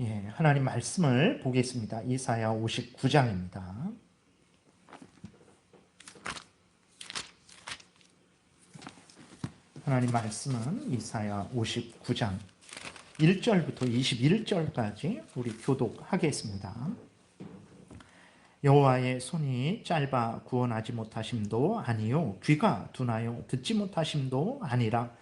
예, 하나님 말씀을 보겠습니다. 이사야 59장입니다. 하나님 말씀은 이사야 59장 1절부터 21절까지 우리 교독하겠습니다. 여호와의 손이 짧아 구원하지 못하심도 아니요 귀가 둔하여 듣지 못하심도 아니라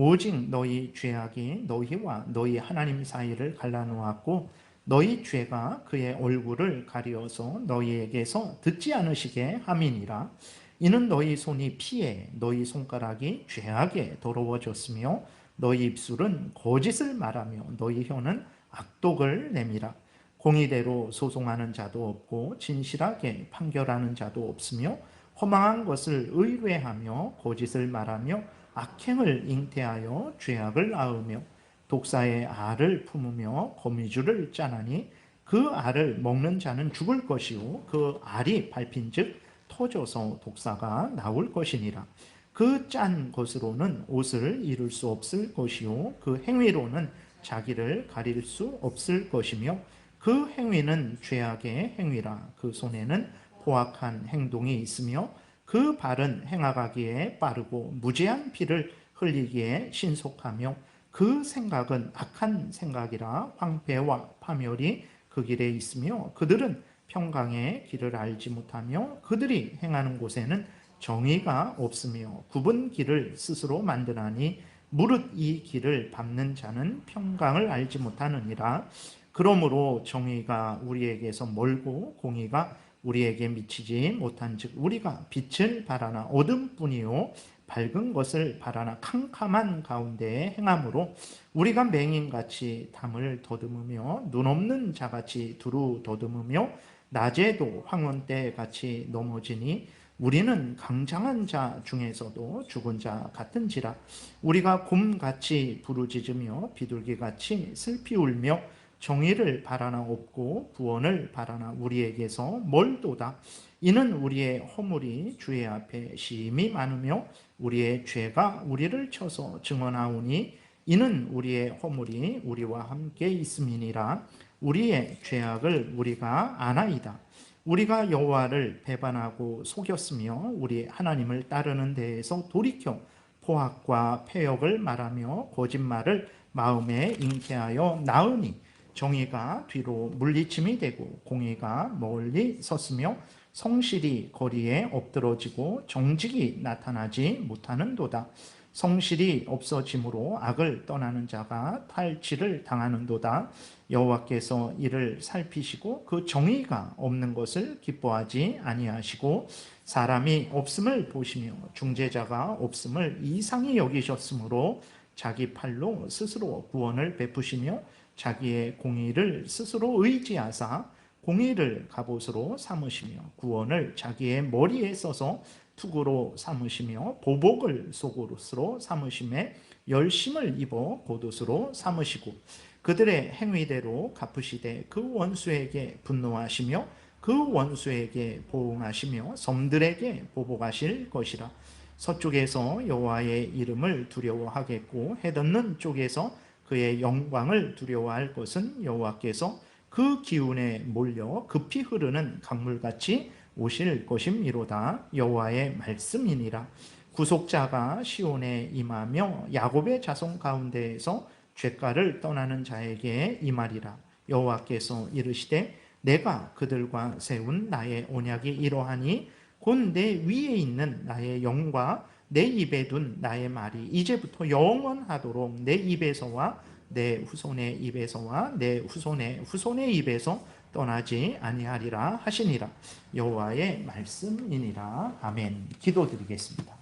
오직 너희 죄악이 너희와 너희 하나님 사이를 갈라놓았고 너희 죄가 그의 얼굴을 가리어서 너희에게서 듣지 않으시게 함이니라. 이는 너희 손이 피해 너희 손가락이 죄악에 더러워졌으며 너희 입술은 거짓을 말하며 너희 혀는 악독을 내밀어 공의대로 소송하는 자도 없고 진실하게 판결하는 자도 없으며 허망한 것을 의뢰하며 거짓을 말하며 악행을 잉태하여 죄악을 낳으며 독사의 알을 품으며 거미줄을 짜나니 그 알을 먹는 자는 죽을 것이요 그 알이 밟힌즉 터져서 독사가 나올 것이니라. 그 짠 것으로는 옷을 이룰 수 없을 것이요 그 행위로는 자기를 가릴 수 없을 것이며 그 행위는 죄악의 행위라. 그 손에는 포악한 행동이 있으며 그 발은 행하가기에 빠르고 무죄한 피를 흘리기에 신속하며 그 생각은 악한 생각이라. 황폐와 파멸이 그 길에 있으며 그들은 평강의 길을 알지 못하며 그들이 행하는 곳에는 정의가 없으며 굽은 길을 스스로 만드나니 무릇 이 길을 밟는 자는 평강을 알지 못하느니라. 그러므로 정의가 우리에게서 멀고 공의가 우리에게 미치지 못한즉 우리가 빛을 바라나 어둠뿐이요 밝은 것을 바라나 캄캄한 가운데에 행함으로 우리가 맹인같이 담을 더듬으며 눈 없는 자같이 두루 더듬으며 낮에도 황혼때같이 넘어지니 우리는 강장한 자 중에서도 죽은 자 같은지라. 우리가 곰같이 부르짖으며 비둘기같이 슬피 울며 정의를 바라나 없고 구원을 바라나 우리에게서 멀도다. 이는 우리의 허물이 주의 앞에 심히 많으며 우리의 죄가 우리를 쳐서 증언하오니 이는 우리의 허물이 우리와 함께 있음이니라. 우리의 죄악을 우리가 아나이다. 우리가 여호와를 배반하고 속였으며 우리 하나님을 따르는 데에서 돌이켜 포악과 패역을 말하며 거짓말을 마음에 잉태하여 나으니 정의가 뒤로 물리침이 되고 공의가 멀리 섰으며 성실이 거리에 엎드러지고 정직이 나타나지 못하는도다. 성실이 없어짐으로 악을 떠나는 자가 탈취를 당하는도다. 여호와께서 이를 살피시고 그 정의가 없는 것을 기뻐하지 아니하시고 사람이 없음을 보시며 중재자가 없음을 이상히 여기셨으므로 자기 팔로 스스로 구원을 베푸시며 자기의 공의를 스스로 의지하사 공의를 갑옷으로 삼으시며 구원을 자기의 머리에 써서 투구로 삼으시며 보복을 속옷으로 삼으심에 열심을 입어 겉옷으로 삼으시고 그들의 행위대로 갚으시되 그 원수에게 분노하시며 그 원수에게 보응하시며 섬들에게 보복하실 것이라. 서쪽에서 여호와의 이름을 두려워하겠고 해돋는 쪽에서 그의 영광을 두려워할 것은 여호와께서 그 기운에 몰려 급히 흐르는 강물같이 오실 것임이로다. 여호와의 말씀이니라. 구속자가 시온에 임하며 야곱의 자손 가운데에서 죄가를 떠나는 자에게 임하리라. 여호와께서 이르시되 내가 그들과 세운 나의 언약이 이러하니 곧 내 위에 있는 나의 영과 내 입에 둔 나의 말이 이제부터 영원하도록 내 입에서와 내 후손의 입에서와 내 후손의 후손의 입에서 떠나지 아니하리라 하시니라. 여호와의 말씀이니라. 아멘. 기도드리겠습니다.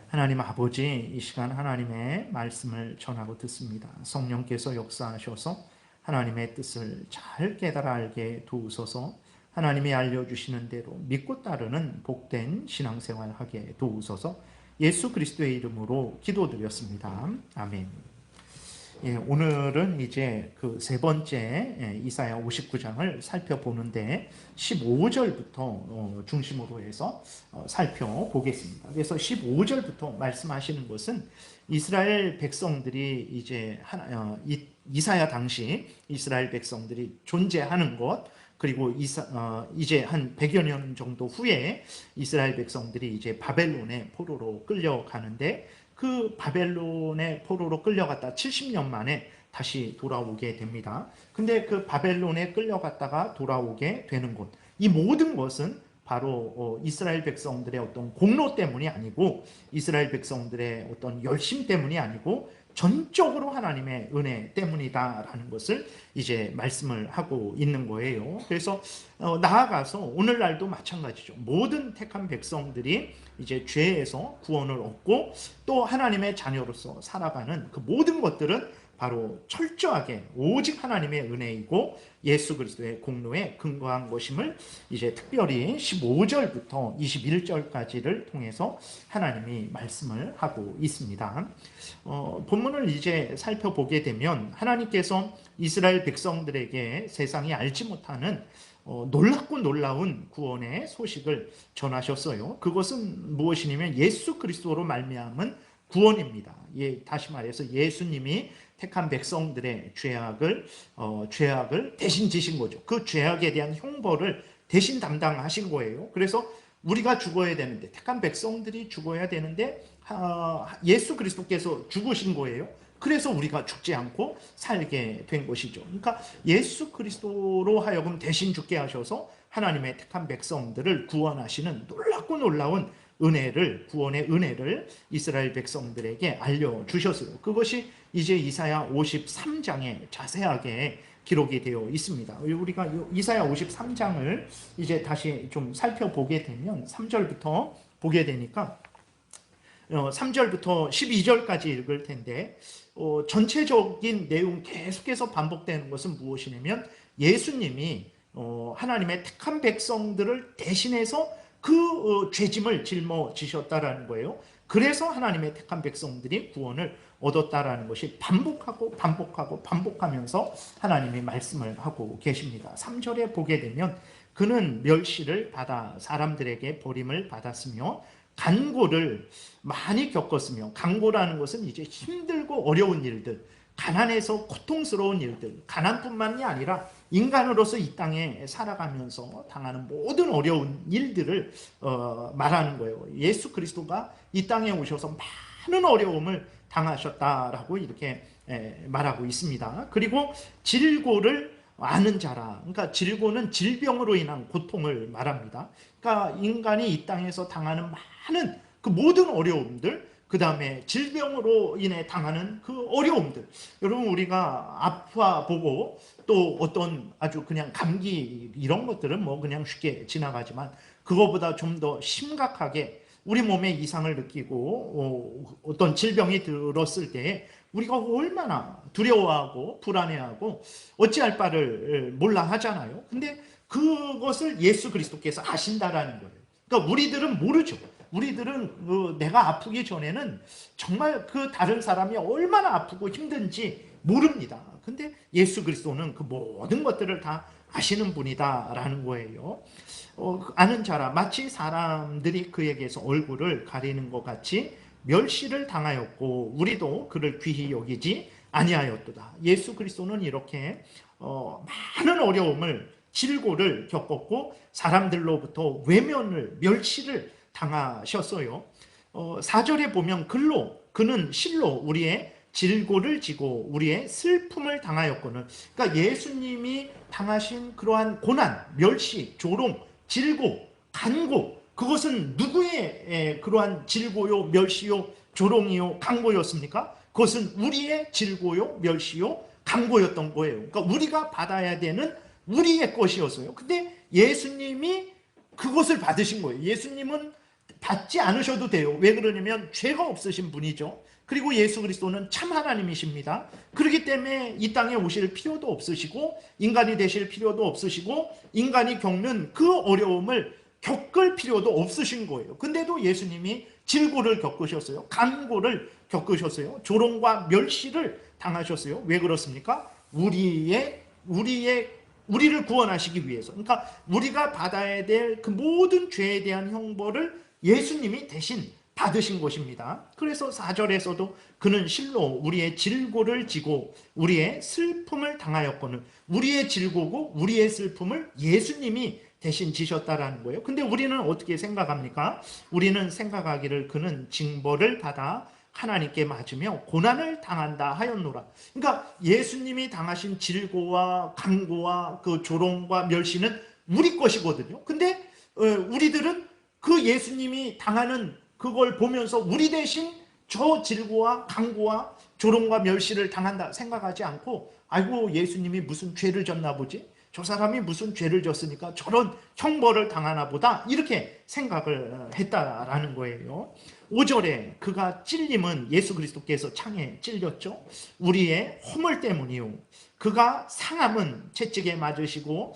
하나님 아버지, 이 시간 하나님의 말씀을 전하고 듣습니다. 성령께서 역사하셔서 하나님의 뜻을 잘 깨달아 알게 도우소서. 하나님이 알려주시는 대로 믿고 따르는 복된 신앙생활하게 도우소서. 예수 그리스도의 이름으로 기도드렸습니다. 아멘. 예, 오늘은 이제 그 세 번째 이사야 59장을 살펴보는데 15절부터 중심으로 해서 살펴보겠습니다. 그래서 15절부터 말씀하시는 것은 이스라엘 백성들이 이제 이사야 당시 이스라엘 백성들이 존재하는 것, 그리고 이제 한 100여 년 정도 후에 이스라엘 백성들이 이제 바벨론의 포로로 끌려가는데, 그 바벨론의 포로로 끌려갔다 70년 만에 다시 돌아오게 됩니다. 근데 그 바벨론에 끌려갔다가 돌아오게 되는 것, 이 모든 것은 바로 이스라엘 백성들의 어떤 공로 때문이 아니고, 이스라엘 백성들의 어떤 열심 때문이 아니고 전적으로 하나님의 은혜 때문이다라는 것을 이제 말씀을 하고 있는 거예요. 그래서 나아가서 오늘날도 마찬가지죠. 모든 택한 백성들이 이제 죄에서 구원을 얻고 또 하나님의 자녀로서 살아가는 그 모든 것들은 바로 철저하게 오직 하나님의 은혜이고 예수 그리스도의 공로에 근거한 것임을 이제 특별히 15절부터 21절까지를 통해서 하나님이 말씀을 하고 있습니다. 본문을 이제 살펴보게 되면 하나님께서 이스라엘 백성들에게 세상이 알지 못하는 놀랍고 놀라운 구원의 소식을 전하셨어요. 그것은 무엇이냐면 예수 그리스도로 말미암은 구원입니다. 다시 말해서 예수님이 택한 백성들의 죄악을 대신 지신 거죠. 그 죄악에 대한 형벌을 대신 담당하신 거예요. 그래서 우리가 죽어야 되는데, 택한 백성들이 죽어야 되는데 예수 그리스도께서 죽으신 거예요. 그래서 우리가 죽지 않고 살게 된 것이죠. 그러니까 예수 그리스도로 하여금 대신 죽게 하셔서 하나님의 택한 백성들을 구원하시는 놀랍고 놀라운 구원의 은혜를 이스라엘 백성들에게 알려주셨어요. 그것이 이제 이사야 53장에 자세하게 기록이 되어 있습니다. 우리가 이사야 53장을 이제 다시 좀 살펴보게 되면 3절부터 보게 되니까 3절부터 12절까지 읽을 텐데, 전체적인 내용 계속해서 반복되는 것은 무엇이냐면 예수님이 하나님의 택한 백성들을 대신해서 그 죄짐을 짊어지셨다라는 거예요. 그래서 하나님의 택한 백성들이 구원을 얻었다라는 것이 반복하면서 하나님이 말씀을 하고 계십니다. 3절에 보게 되면 그는 멸시를 받아 사람들에게 버림을 받았으며 간고를 많이 겪었으며, 간고라는 것은 이제 힘들고 어려운 일들, 가난해서 고통스러운 일들, 가난뿐만이 아니라 인간으로서 이 땅에 살아가면서 당하는 모든 어려운 일들을 말하는 거예요. 예수 그리스도가 이 땅에 오셔서 많은 어려움을 당하셨다라고 이렇게 말하고 있습니다. 그리고 질고를 아는 자라. 그러니까 질고는 질병으로 인한 고통을 말합니다. 그러니까 인간이 이 땅에서 당하는 많은 그 모든 어려움들, 그 다음에 질병으로 인해 당하는 그 어려움들, 여러분 우리가 아파 보고 또 어떤 아주 그냥 감기 이런 것들은 뭐 그냥 쉽게 지나가지만, 그거보다 좀 더 심각하게 우리 몸에 이상을 느끼고 어떤 질병이 들었을 때 우리가 얼마나 두려워하고 불안해하고 어찌할 바를 몰라 하잖아요. 근데 그것을 예수 그리스도께서 아신다라는 거예요. 그러니까 우리들은 모르죠. 우리들은 내가 아프기 전에는 정말 그 다른 사람이 얼마나 아프고 힘든지 모릅니다. 근데 예수 그리스도는 그 모든 것들을 다 아시는 분이다라는 거예요. 아는 자라, 마치 사람들이 그에게서 얼굴을 가리는 것 같이 멸시를 당하였고 우리도 그를 귀히 여기지 아니하였도다. 예수 그리스도는 이렇게 많은 어려움을, 질고를 겪었고 사람들로부터 외면을, 멸시를 당하셨어요. 4절에 보면 그는 실로 우리의 질고를 지고 우리의 슬픔을 당하였거늘. 그러니까 예수님이 당하신 그러한 고난, 멸시, 조롱, 질고, 간고, 그것은 누구의 그러한 질고요, 멸시요, 조롱이요, 간고였습니까? 그것은 우리의 질고요, 멸시요, 간고였던 거예요. 그러니까 우리가 받아야 되는 우리의 것이었어요. 근데 예수님이 그것을 받으신 거예요. 예수님은 받지 않으셔도 돼요. 왜 그러냐면 죄가 없으신 분이죠. 그리고 예수 그리스도는 참 하나님이십니다. 그렇기 때문에 이 땅에 오실 필요도 없으시고 인간이 되실 필요도 없으시고 인간이 겪는 그 어려움을 겪을 필요도 없으신 거예요. 근데도 예수님이 질고를 겪으셨어요. 간고를 겪으셨어요. 조롱과 멸시를 당하셨어요. 왜 그렇습니까? 우리를 구원하시기 위해서. 그러니까 우리가 받아야 될 그 모든 죄에 대한 형벌을 예수님이 대신 받으신 것입니다. 그래서 4절에서도 그는 실로 우리의 질고를 지고 우리의 슬픔을 당하였거늘, 우리의 질고고 우리의 슬픔을 예수님이 대신 지셨다라는 거예요. 근데 우리는 어떻게 생각합니까? 우리는 생각하기를 그는 징벌을 받아 하나님께 맞으며 고난을 당한다 하였노라. 그러니까 예수님이 당하신 질고와 강고와 그 조롱과 멸시는 우리 것이거든요. 근데 우리들은 그 예수님이 당하는 그걸 보면서 우리 대신 저 질고와 강고와 조롱과 멸시를 당한다 생각하지 않고, 아이고 예수님이 무슨 죄를 졌나 보지, 저 사람이 무슨 죄를 졌으니까 저런 형벌을 당하나 보다, 이렇게 생각을 했다라는 거예요. 5절에 그가 찔림은 예수 그리스도께서 창에 찔렸죠. 우리의 허물 때문이요. 그가 상함은 채찍에 맞으시고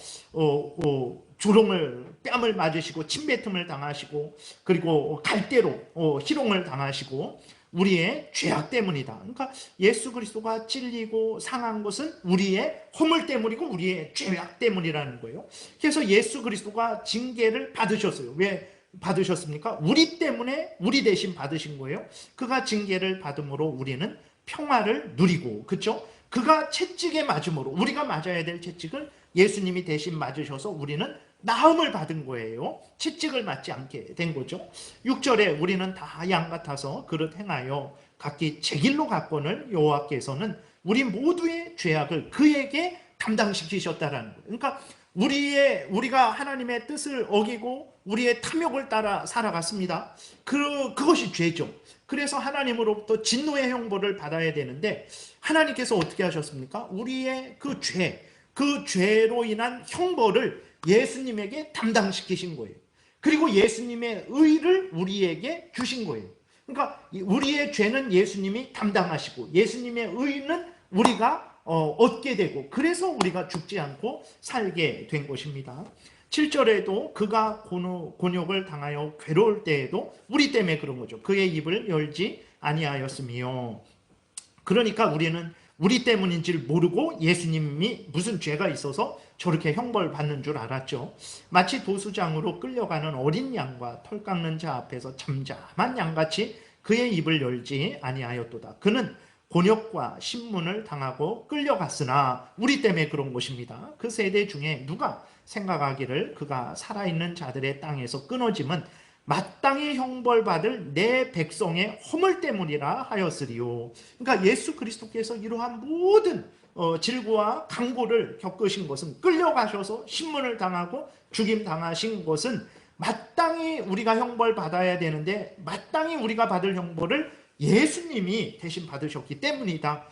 조롱을 뺨을 맞으시고 침뱉음을 당하시고 그리고 갈대로 희롱을 당하시고 우리의 죄악 때문이다. 그러니까 예수 그리스도가 찔리고 상한 것은 우리의 허물 때문이고 우리의 죄악 때문이라는 거예요. 그래서 예수 그리스도가 징계를 받으셨어요. 왜 받으셨습니까? 우리 때문에, 우리 대신 받으신 거예요. 그가 징계를 받음으로 우리는 평화를 누리고, 그렇죠? 그가 채찍에 맞음으로, 우리가 맞아야 될 채찍을 예수님이 대신 맞으셔서 우리는 나음을 받은 거예요. 채찍을 맞지 않게 된 거죠. 6절에 우리는 다 양 같아서 그릇 행하여 각기 제 길로 갔거늘 여호와께서는 우리 모두의 죄악을 그에게 담당시키셨다라는 거예요. 그러니까 우리가 하나님의 뜻을 어기고 우리의 탐욕을 따라 살아갔습니다. 그것이 죄죠. 그래서 하나님으로부터 진노의 형벌을 받아야 되는데 하나님께서 어떻게 하셨습니까? 우리의 그 죄로 인한 형벌을 예수님에게 담당시키신 거예요. 그리고 예수님의 의를 우리에게 주신 거예요. 그러니까 우리의 죄는 예수님이 담당하시고 예수님의 의는 우리가 얻게 되고, 그래서 우리가 죽지 않고 살게 된 것입니다. 7절에도 그가 곤욕을 당하여 괴로울 때에도 우리 때문에 그런 거죠. 그의 입을 열지 아니하였으며, 그러니까 우리는 우리 때문인지를 모르고 예수님이 무슨 죄가 있어서 저렇게 형벌 받는 줄 알았죠. 마치 도수장으로 끌려가는 어린 양과 털 깎는 자 앞에서 잠잠한 양같이 그의 입을 열지 아니하였도다. 그는 곤욕과 신문을 당하고 끌려갔으나 우리 때문에 그런 것입니다. 그 세대 중에 누가 생각하기를 그가 살아있는 자들의 땅에서 끊어짐은 마땅히 형벌받을 내 백성의 허물 때문이라 하였으리요. 그러니까 예수 그리스도께서 이러한 모든 질고와 강고를 겪으신 것은, 끌려가셔서 신문을 당하고 죽임 당하신 것은 마땅히 우리가 형벌받아야 되는데 마땅히 우리가 받을 형벌을 예수님이 대신 받으셨기 때문이다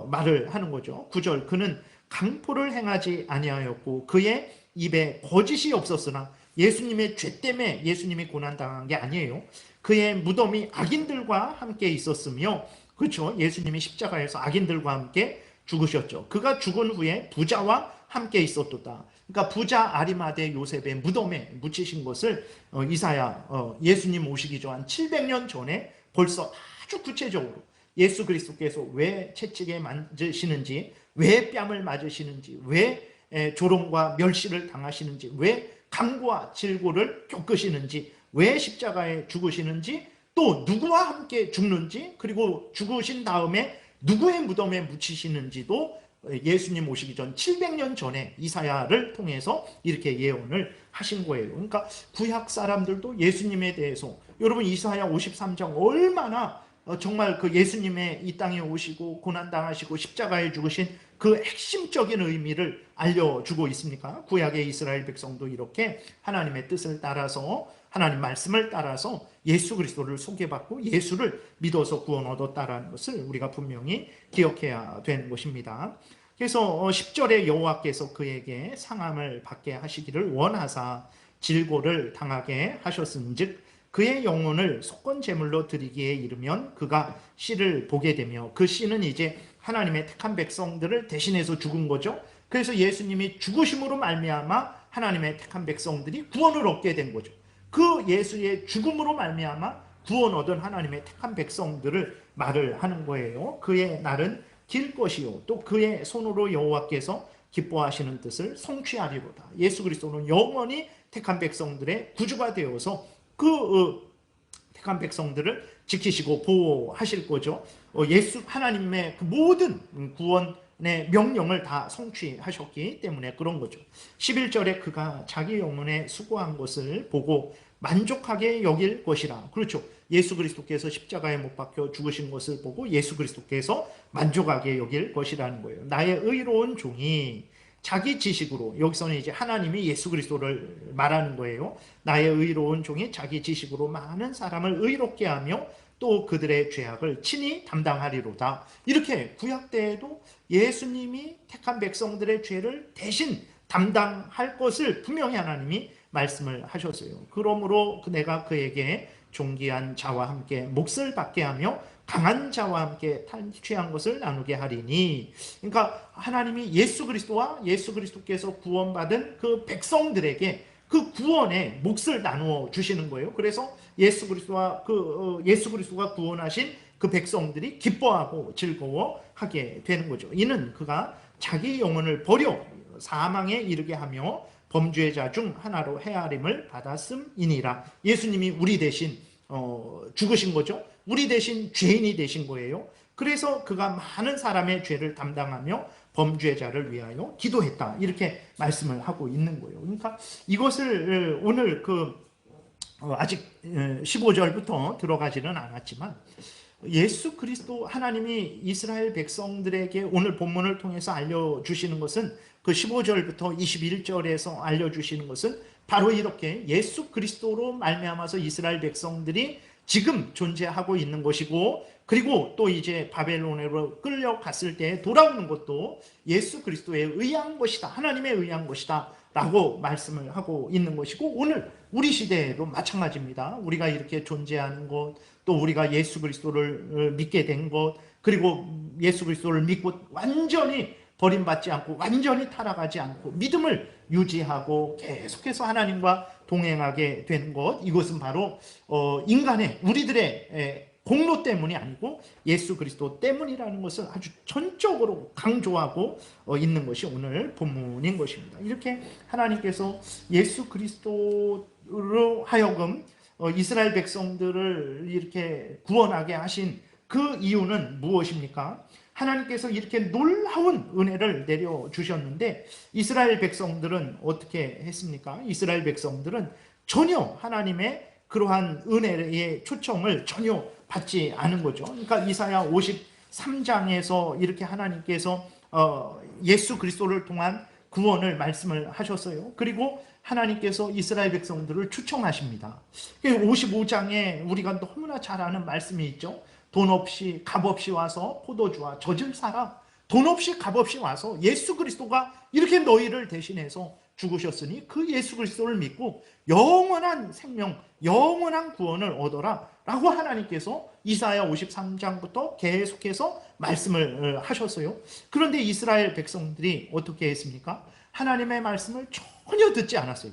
말을 하는 거죠. 9절 그는 강포를 행하지 아니하였고 그의 입에 거짓이 없었으나, 예수님의 죄 때문에 예수님이 고난당한 게 아니에요. 그의 무덤이 악인들과 함께 있었으며, 그렇죠, 예수님이 십자가에서 악인들과 함께 죽으셨죠. 그가 죽은 후에 부자와 함께 있었도다. 그러니까 부자 아리마대 요셉의 무덤에 묻히신 것을 이사야 예수님 오시기 전 700년 전에 벌써 아주 구체적으로 예수 그리스도께서 왜 채찍에 맞으시는지, 왜 뺨을 맞으시는지, 왜 조롱과 멸시를 당하시는지, 왜 강고와 질고를 겪으시는지, 왜 십자가에 죽으시는지, 또 누구와 함께 죽는지, 그리고 죽으신 다음에 누구의 무덤에 묻히시는지도 예수님 오시기 전 700년 전에 이사야를 통해서 이렇게 예언을 하신 거예요. 그러니까 구약 사람들도 예수님에 대해서, 여러분 이사야 53장 얼마나 정말 그 예수님의 이 땅에 오시고 고난당하시고 십자가에 죽으신 그 핵심적인 의미를 알려주고 있습니까? 구약의 이스라엘 백성도 이렇게 하나님의 뜻을 따라서, 하나님 말씀을 따라서 예수 그리스도를 소개받고 예수를 믿어서 구원 얻었다라는 것을 우리가 분명히 기억해야 되는 것입니다. 그래서 10절에 여호와께서 그에게 상함을 받게 하시기를 원하사 질고를 당하게 하셨은즉 그의 영혼을 속건 제물로 드리기에 이르면 그가 씨를 보게 되며, 그 씨는 이제 하나님의 택한 백성들을 대신해서 죽은 거죠. 그래서 예수님이 죽으심으로 말미암아 하나님의 택한 백성들이 구원을 얻게 된 거죠. 그 예수의 죽음으로 말미암아 구원 얻은 하나님의 택한 백성들을 말을 하는 거예요. 그의 날은 길 것이요 또 그의 손으로 여호와께서 기뻐하시는 뜻을 성취하리로다. 예수 그리스도는 영원히 택한 백성들의 구주가 되어서 그 택한 백성들을 지키시고 보호하실 거죠. 예수 하나님의 그 모든 구원의 명령을 다 성취하셨기 때문에 그런 거죠. 11절에 그가 자기 영혼에 수고한 것을 보고 만족하게 여길 것이라. 그렇죠. 예수 그리스도께서 십자가에 못 박혀 죽으신 것을 보고 예수 그리스도께서 만족하게 여길 것이라는 거예요. 나의 의로운 종이 자기 지식으로, 여기서는 이제 하나님이 예수 그리스도를 말하는 거예요. 나의 의로운 종이 자기 지식으로 많은 사람을 의롭게 하며 또 그들의 죄악을 친히 담당하리로다. 이렇게 구약 때에도 예수님이 택한 백성들의 죄를 대신 담당할 것을 분명히 하나님이 말씀을 하셨어요. 그러므로 내가 그에게 존귀한 자와 함께 몫을 받게 하며 강한 자와 함께 탈취한 것을 나누게 하리니. 그러니까 하나님이 예수 그리스도와 예수 그리스도께서 구원받은 그 백성들에게 그 구원의 몫을 나누어 주시는 거예요. 그래서 예수 그리스도가 구원하신 그 백성들이 기뻐하고 즐거워하게 되는 거죠. 이는 그가 자기 영혼을 버려 사망에 이르게 하며 범죄자 중 하나로 헤아림을 받았음이니라. 예수님이 우리 대신 죽으신 거죠. 우리 대신 죄인이 되신 거예요. 그래서 그가 많은 사람의 죄를 담당하며 범죄자를 위하여 기도했다. 이렇게 말씀을 하고 있는 거예요. 그러니까 이것을 오늘 아직 15절부터 들어가지는 않았지만 예수 그리스도 하나님이 이스라엘 백성들에게 오늘 본문을 통해서 알려주시는 것은 그 15절부터 21절에서 알려주시는 것은 바로 이렇게 예수 그리스도로 말미암아서 이스라엘 백성들이 지금 존재하고 있는 것이고, 그리고 또 이제 바벨론으로 끌려갔을 때 돌아오는 것도 예수 그리스도에 의한 것이다, 하나님에 의한 것이다 라고 말씀을 하고 있는 것이고, 오늘 우리 시대에도 마찬가지입니다. 우리가 이렇게 존재하는 것, 또 우리가 예수 그리스도를 믿게 된 것, 그리고 예수 그리스도를 믿고 완전히 버림받지 않고 완전히 타락하지 않고 믿음을 유지하고 계속해서 하나님과 동행하게 된 것, 이것은 바로 인간의, 우리들의 공로 때문이 아니고 예수 그리스도 때문이라는 것을 아주 전적으로 강조하고 있는 것이 오늘 본문인 것입니다. 이렇게 하나님께서 예수 그리스도로 하여금 이스라엘 백성들을 이렇게 구원하게 하신 그 이유는 무엇입니까? 하나님께서 이렇게 놀라운 은혜를 내려주셨는데 이스라엘 백성들은 어떻게 했습니까? 이스라엘 백성들은 전혀 하나님의 그러한 은혜의 초청을 전혀 받지 않은 거죠. 그러니까 이사야 53장에서 이렇게 하나님께서 예수 그리스도를 통한 구원을 말씀을 하셨어요. 그리고 하나님께서 이스라엘 백성들을 초청하십니다. 55장에 우리가 너무나 잘 아는 말씀이 있죠. 돈 없이 값 없이 와서 포도주와 젖을 사라. 돈 없이 값 없이 와서 예수 그리스도가 이렇게 너희를 대신해서 죽으셨으니 그 예수 그리스도를 믿고 영원한 생명, 영원한 구원을 얻어라 라고 하나님께서 이사야 53장부터 계속해서 말씀을 하셨어요. 그런데 이스라엘 백성들이 어떻게 했습니까? 하나님의 말씀을 전혀 듣지 않았어요.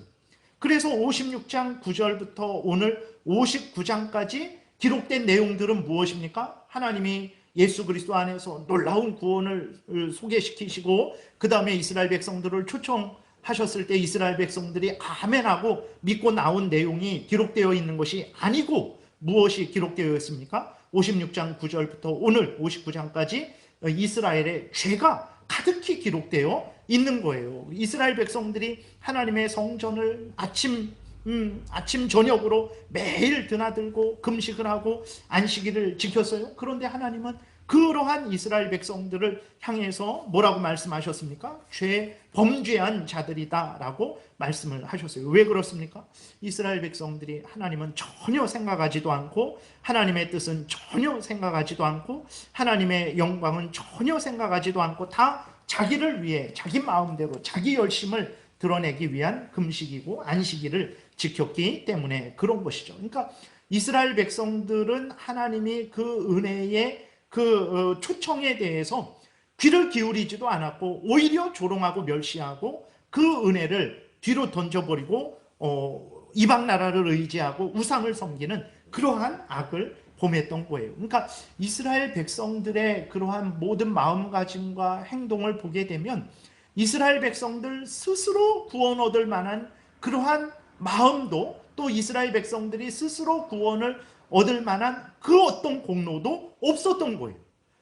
그래서 56장 9절부터 오늘 59장까지 기록된 내용들은 무엇입니까? 하나님이 예수 그리스도 안에서 놀라운 구원을 소개시키시고 그 다음에 이스라엘 백성들을 초청하셨을 때 이스라엘 백성들이 아멘하고 믿고 나온 내용이 기록되어 있는 것이 아니고 무엇이 기록되어 있습니까? 56장 9절부터 오늘 59장까지 이스라엘의 죄가 가득히 기록되어 있는 거예요. 이스라엘 백성들이 하나님의 성전을 아침 저녁으로 매일 드나들고 금식을 하고 안식일을 지켰어요. 그런데 하나님은 그러한 이스라엘 백성들을 향해서 뭐라고 말씀하셨습니까? 범죄한 자들이다 라고 말씀을 하셨어요. 왜 그렇습니까? 이스라엘 백성들이 하나님은 전혀 생각하지도 않고 하나님의 뜻은 전혀 생각하지도 않고 하나님의 영광은 전혀 생각하지도 않고 다 자기를 위해 자기 마음대로 자기 열심을 드러내기 위한 금식이고 안식일을 지켰기 때문에 그런 것이죠. 그러니까 이스라엘 백성들은 하나님이 그 은혜의 그 초청에 대해서 귀를 기울이지도 않았고 오히려 조롱하고 멸시하고 그 은혜를 뒤로 던져버리고 이방 나라를 의지하고 우상을 섬기는 그러한 악을 범했던 거예요. 그러니까 이스라엘 백성들의 그러한 모든 마음가짐과 행동을 보게 되면 이스라엘 백성들 스스로 구원 얻을 만한 그러한 마음도, 또 이스라엘 백성들이 스스로 구원을 얻을 만한 그 어떤 공로도 없었던 거예요.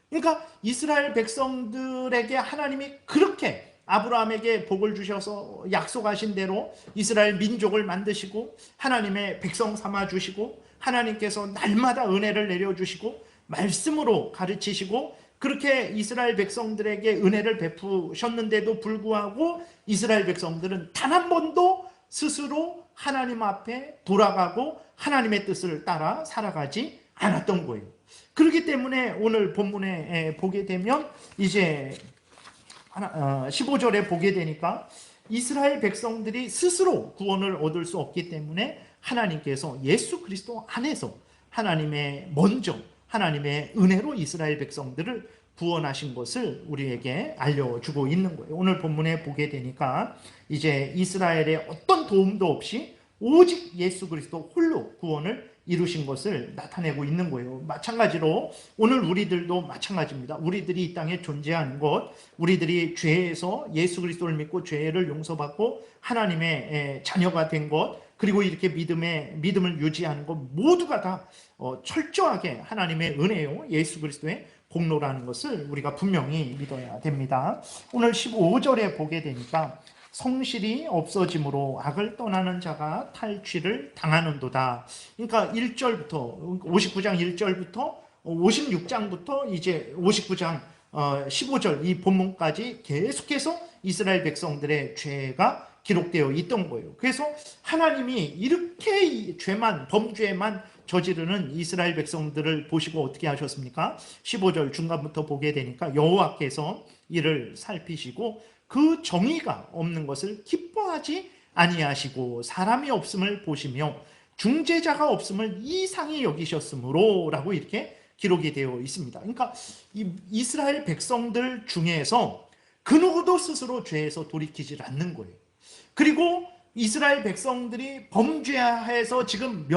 그러니까 이스라엘 백성들에게 하나님이 그렇게 아브라함에게 복을 주셔서 약속하신 대로 이스라엘 민족을 만드시고 하나님의 백성 삼아 주시고 하나님께서 날마다 은혜를 내려주시고 말씀으로 가르치시고 그렇게 이스라엘 백성들에게 은혜를 베푸셨는데도 불구하고 이스라엘 백성들은 단 한 번도 스스로 하나님 앞에 돌아가고 하나님의 뜻을 따라 살아가지 않았던 거예요. 그렇기 때문에 오늘 본문에 보게 되면 이제 15절에 보게 되니까 이스라엘 백성들이 스스로 구원을 얻을 수 없기 때문에 하나님께서 예수 그리스도 안에서 먼저 하나님의 은혜로 이스라엘 백성들을 구원하신 것을 우리에게 알려주고 있는 거예요. 오늘 본문에 보게 되니까 이제 이스라엘의 어떤 도움도 없이 오직 예수 그리스도 홀로 구원을 이루신 것을 나타내고 있는 거예요. 마찬가지로 오늘 우리들도 마찬가지입니다. 우리들이 이 땅에 존재하는 것, 우리들이 죄에서 예수 그리스도를 믿고 죄를 용서받고 하나님의 자녀가 된 것, 그리고 이렇게 믿음을 유지하는 것 모두가 다 철저하게 하나님의 은혜요, 예수 그리스도의 공로라는 것을 우리가 분명히 믿어야 됩니다. 오늘 15절에 보게 되니까 성실이 없어짐으로 악을 떠나는 자가 탈취를 당하는도다. 그러니까 1절부터 59장 1절부터 56장부터 이제 59장 15절 이 본문까지 계속해서 이스라엘 백성들의 죄가 기록되어 있던 거예요. 그래서 하나님이 이렇게 범죄만 저지르는 이스라엘 백성들을 보시고 어떻게 하셨습니까? 15절 중간부터 보게 되니까 여호와께서 이를 살피시고 그 정의가 없는 것을 기뻐하지 아니하시고 사람이 없음을 보시며 중재자가 없음을 이상히 여기셨으므로 라고 이렇게 기록이 되어 있습니다. 그러니까 이스라엘 백성들 중에서 그 누구도 스스로 죄에서 돌이키질 않는 거예요. 그리고 이스라엘 백성들이 범죄해서 지금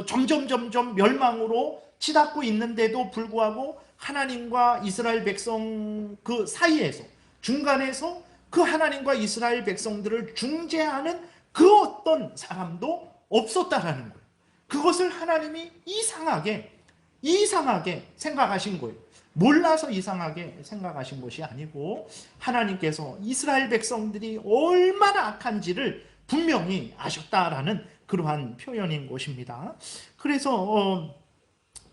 점점 멸망으로 치닫고 있는데도 불구하고 하나님과 이스라엘 백성 그 사이에서 중간에서 그 하나님과 이스라엘 백성들을 중재하는 그 어떤 사람도 없었다라는 거예요. 그것을 하나님이 이상하게 생각하신 거예요. 몰라서 이상하게 생각하신 것이 아니고 하나님께서 이스라엘 백성들이 얼마나 악한지를 분명히 아셨다라는 그러한 표현인 것입니다. 그래서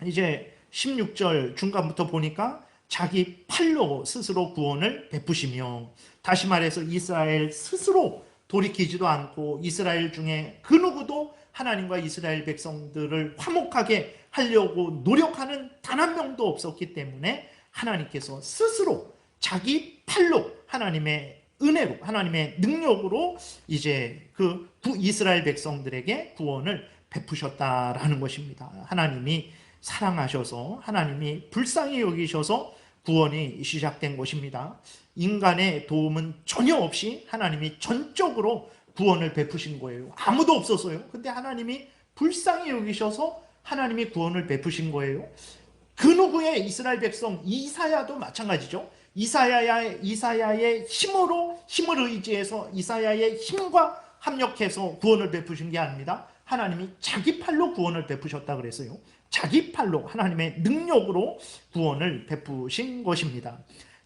이제 16절 중간부터 보니까 자기 팔로 스스로 구원을 베푸시며, 다시 말해서 이스라엘 스스로 돌이키지도 않고 이스라엘 중에 그 누구도 하나님과 이스라엘 백성들을 화목하게 하려고 노력하는 단 한 명도 없었기 때문에 하나님께서 스스로 자기 팔로 하나님의 은혜로 하나님의 능력으로 이제 그 이스라엘 백성들에게 구원을 베푸셨다라는 것입니다. 하나님이 사랑하셔서 하나님이 불쌍히 여기셔서 구원이 시작된 것입니다. 인간의 도움은 전혀 없이 하나님이 전적으로 구원을 베푸신 거예요. 아무도 없었어요. 근데 하나님이 불쌍히 여기셔서 하나님이 구원을 베푸신 거예요. 그 누구의 이스라엘 백성 이사야도 마찬가지죠. 이사야의 힘을 의지해서 이사야의 힘과 합력해서 구원을 베푸신 게 아닙니다. 하나님이 자기 팔로 구원을 베푸셨다 그랬어요. 자기 팔로 하나님의 능력으로 구원을 베푸신 것입니다.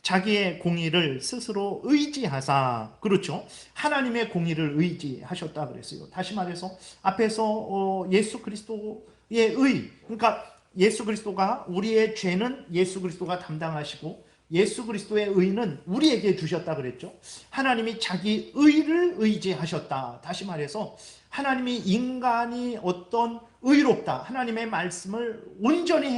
자기의 공의를 스스로 의지하사, 그렇죠, 하나님의 공의를 의지하셨다 그랬어요. 다시 말해서 앞에서 예수 그리스도의 의, 그러니까 예수 그리스도가 우리의 죄는 예수 그리스도가 담당하시고 예수 그리스도의 의는 우리에게 주셨다 그랬죠. 하나님이 자기 의를 의지하셨다. 다시 말해서 하나님이 인간이 어떤 의롭다, 하나님의 말씀을 온전히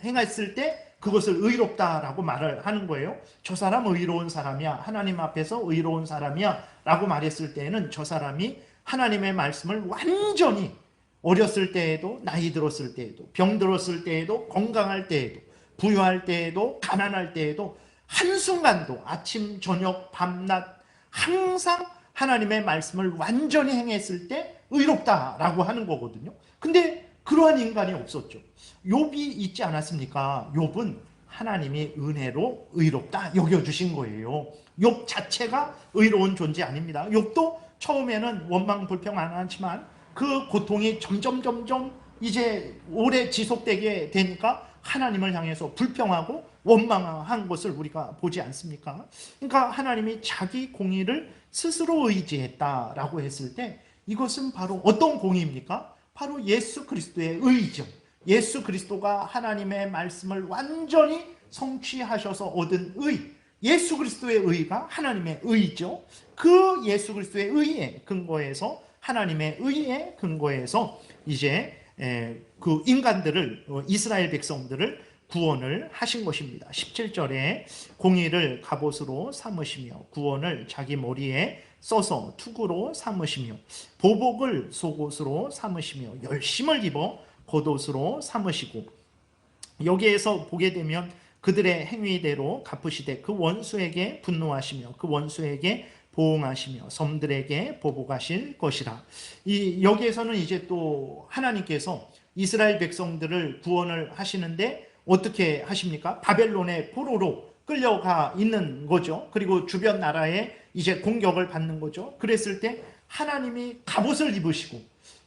행했을 때 그것을 의롭다라고 말을 하는 거예요. 저 사람 의로운 사람이야, 하나님 앞에서 의로운 사람이야 라고 말했을 때에는 저 사람이 하나님의 말씀을 완전히 어렸을 때에도, 나이 들었을 때에도, 병 들었을 때에도, 건강할 때에도, 부유할 때에도, 가난할 때에도 한순간도 아침 저녁 밤낮 항상 하나님의 말씀을 완전히 행했을 때 의롭다라고 하는 거거든요. 근데 그러한 인간이 없었죠. 욥이 있지 않았습니까? 욥은 하나님이 은혜로 의롭다 여겨주신 거예요. 욥 자체가 의로운 존재 아닙니다. 욥도 처음에는 원망 불평 안 하지만 그 고통이 점점 이제 오래 지속되게 되니까 하나님을 향해서 불평하고 원망한 것을 우리가 보지 않습니까? 그러니까 하나님이 자기 공의를 스스로 의지했다라고 했을 때 이것은 바로 어떤 공의입니까? 바로 예수 그리스도의 의죠. 예수 그리스도가 하나님의 말씀을 완전히 성취하셔서 얻은 의, 예수 그리스도의 의가 하나님의 의죠. 그 예수 그리스도의 의에 근거해서, 하나님의 의에 근거해서 이제 그 인간들을, 이스라엘 백성들을 구원을 하신 것입니다. 17절에 공의를 갑옷으로 삼으시며 구원을 자기 머리에 써서 투구로 삼으시며 보복을 속옷으로 삼으시며 열심을 입어 겉옷으로 삼으시고, 여기에서 보게 되면 그들의 행위대로 갚으시되 그 원수에게 분노하시며 그 원수에게 보응하시며 섬들에게 보복하실 것이라. 여기에서는 이제 또 하나님께서 이스라엘 백성들을 구원을 하시는데 어떻게 하십니까? 바벨론의 포로로 끌려가 있는 거죠. 그리고 주변 나라에 이제 공격을 받는 거죠. 그랬을 때 하나님이 갑옷을 입으시고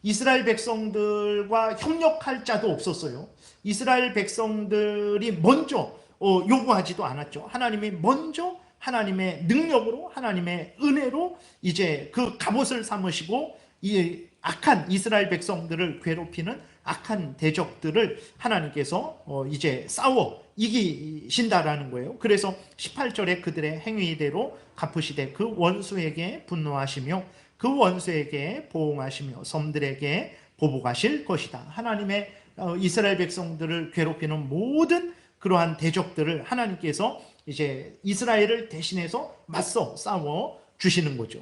이스라엘 백성들과 협력할 자도 없었어요. 이스라엘 백성들이 먼저 요구하지도 않았죠. 하나님이 먼저 하나님의 능력으로, 하나님의 은혜로 이제 그 갑옷을 삼으시고 이 악한 이스라엘 백성들을 괴롭히는 악한 대적들을 하나님께서 이제 싸워 이기신다라는 거예요. 그래서 18절에 그들의 행위대로 갚으시되 그 원수에게 분노하시며 그 원수에게 보응하시며 섬들에게 보복하실 것이다. 하나님의 이스라엘 백성들을 괴롭히는 모든 그러한 대적들을 하나님께서 이제 이스라엘을 대신해서 맞서 싸워 주시는 거죠.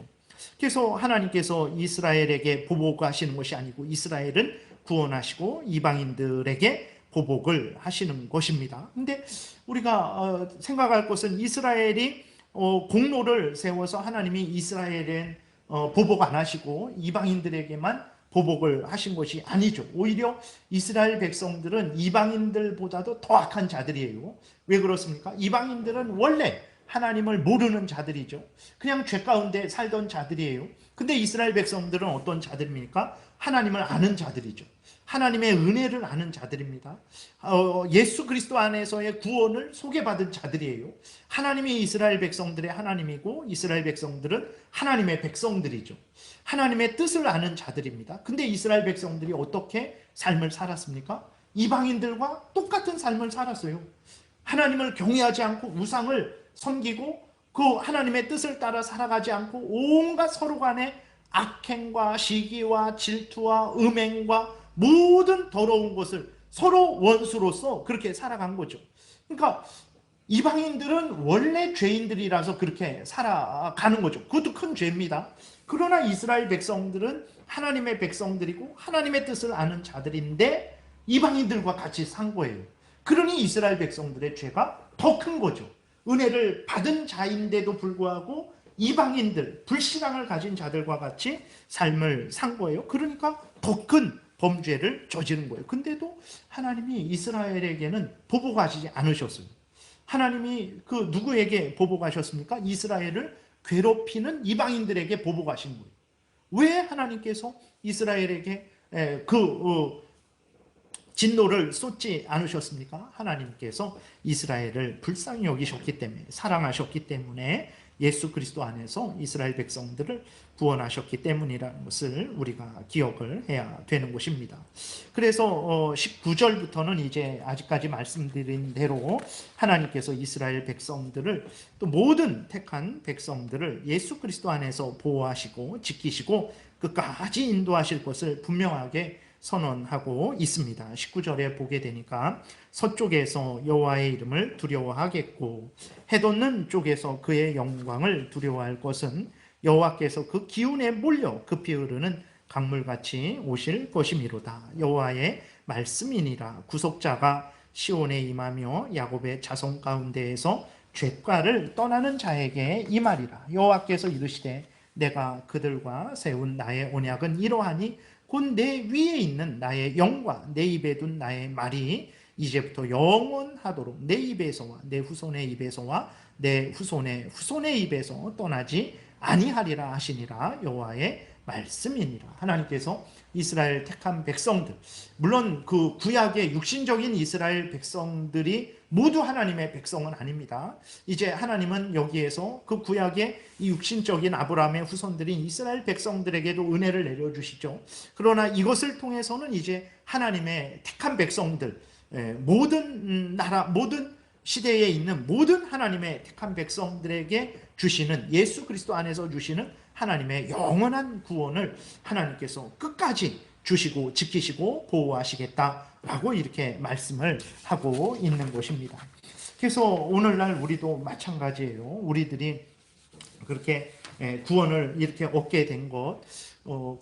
그래서 하나님께서 이스라엘에게 보복하시는 것이 아니고 이스라엘을 구원하시고 이방인들에게 보복을 하시는 것입니다. 근데 우리가 생각할 것은 이스라엘이 공로를 세워서 하나님이 이스라엘엔 보복 안 하시고 이방인들에게만 보복을 하신 것이 아니죠. 오히려 이스라엘 백성들은 이방인들보다도 더 악한 자들이에요. 왜 그렇습니까? 이방인들은 원래 하나님을 모르는 자들이죠. 그냥 죄 가운데 살던 자들이에요. 근데 이스라엘 백성들은 어떤 자들입니까? 하나님을 아는 자들이죠. 하나님의 은혜를 아는 자들입니다. 예수 그리스도 안에서의 구원을 소개받은 자들이에요. 하나님이 이스라엘 백성들의 하나님이고 이스라엘 백성들은 하나님의 백성들이죠. 하나님의 뜻을 아는 자들입니다. 근데 이스라엘 백성들이 어떻게 삶을 살았습니까? 이방인들과 똑같은 삶을 살았어요. 하나님을 경외하지 않고 우상을 섬기고 그 하나님의 뜻을 따라 살아가지 않고 온갖 서로 간의 악행과 시기와 질투와 음행과 모든 더러운 것을 서로 원수로서 그렇게 살아간 거죠. 그러니까 이방인들은 원래 죄인들이라서 그렇게 살아가는 거죠. 그것도 큰 죄입니다. 그러나 이스라엘 백성들은 하나님의 백성들이고 하나님의 뜻을 아는 자들인데 이방인들과 같이 산 거예요. 그러니 이스라엘 백성들의 죄가 더 큰 거죠. 은혜를 받은 자인데도 불구하고 이방인들, 불신앙을 가진 자들과 같이 삶을 산 거예요. 그러니까 더 큰 범죄를 저지른 거예요. 근데도 하나님이 이스라엘에게는 보복하시지 않으셨어요. 하나님이 그 누구에게 보복하셨습니까? 이스라엘을 괴롭히는 이방인들에게 보복하신 거예요. 왜 하나님께서 이스라엘에게 진노를 쏟지 않으셨습니까? 하나님께서 이스라엘을 불쌍히 여기셨기 때문에, 사랑하셨기 때문에 예수 그리스도 안에서 이스라엘 백성들을 구원하셨기 때문이라는 것을 우리가 기억을 해야 되는 것입니다. 그래서 19절부터는 이제 아직까지 말씀드린 대로 하나님께서 이스라엘 백성들을, 또 모든 택한 백성들을 예수 그리스도 안에서 보호하시고 지키시고 끝까지 인도하실 것을 분명하게 선언하고 있습니다. 19절에 보게 되니까 서쪽에서 여호와의 이름을 두려워하겠고 해돋는 쪽에서 그의 영광을 두려워할 것은 여호와께서 그 기운에 몰려 급히 흐르는 강물같이 오실 것이미로다. 여호와의 말씀이니라. 구속자가 시온에 임하며 야곱의 자손 가운데에서 죄가를 떠나는 자에게 임하리라. 여호와께서 이르시되 내가 그들과 세운 나의 언약은 이러하니 곧 내 위에 있는 나의 영과 내 입에 둔 나의 말이 이제부터 영원하도록 내 입에서와 내 후손의 입에서와 내 후손의 후손의 입에서 떠나지 아니하리라 하시니라. 여호와의 말씀이니라. 하나님께서 이스라엘 택한 백성들, 물론 그 구약의 육신적인 이스라엘 백성들이 모두 하나님의 백성은 아닙니다. 이제 하나님은 여기에서 그 구약의 이 육신적인 아브라함의 후손들인 이스라엘 백성들에게도 은혜를 내려주시죠. 그러나 이것을 통해서는 이제 하나님의 택한 백성들, 모든 나라, 모든 시대에 있는 모든 하나님의 택한 백성들에게 주시는, 예수 그리스도 안에서 주시는 하나님의 영원한 구원을 하나님께서 끝까지 주시고 지키시고 보호하시겠다라고 이렇게 말씀을 하고 있는 것입니다. 그래서 오늘날 우리도 마찬가지예요. 우리들이 그렇게 구원을 이렇게 얻게 된 것,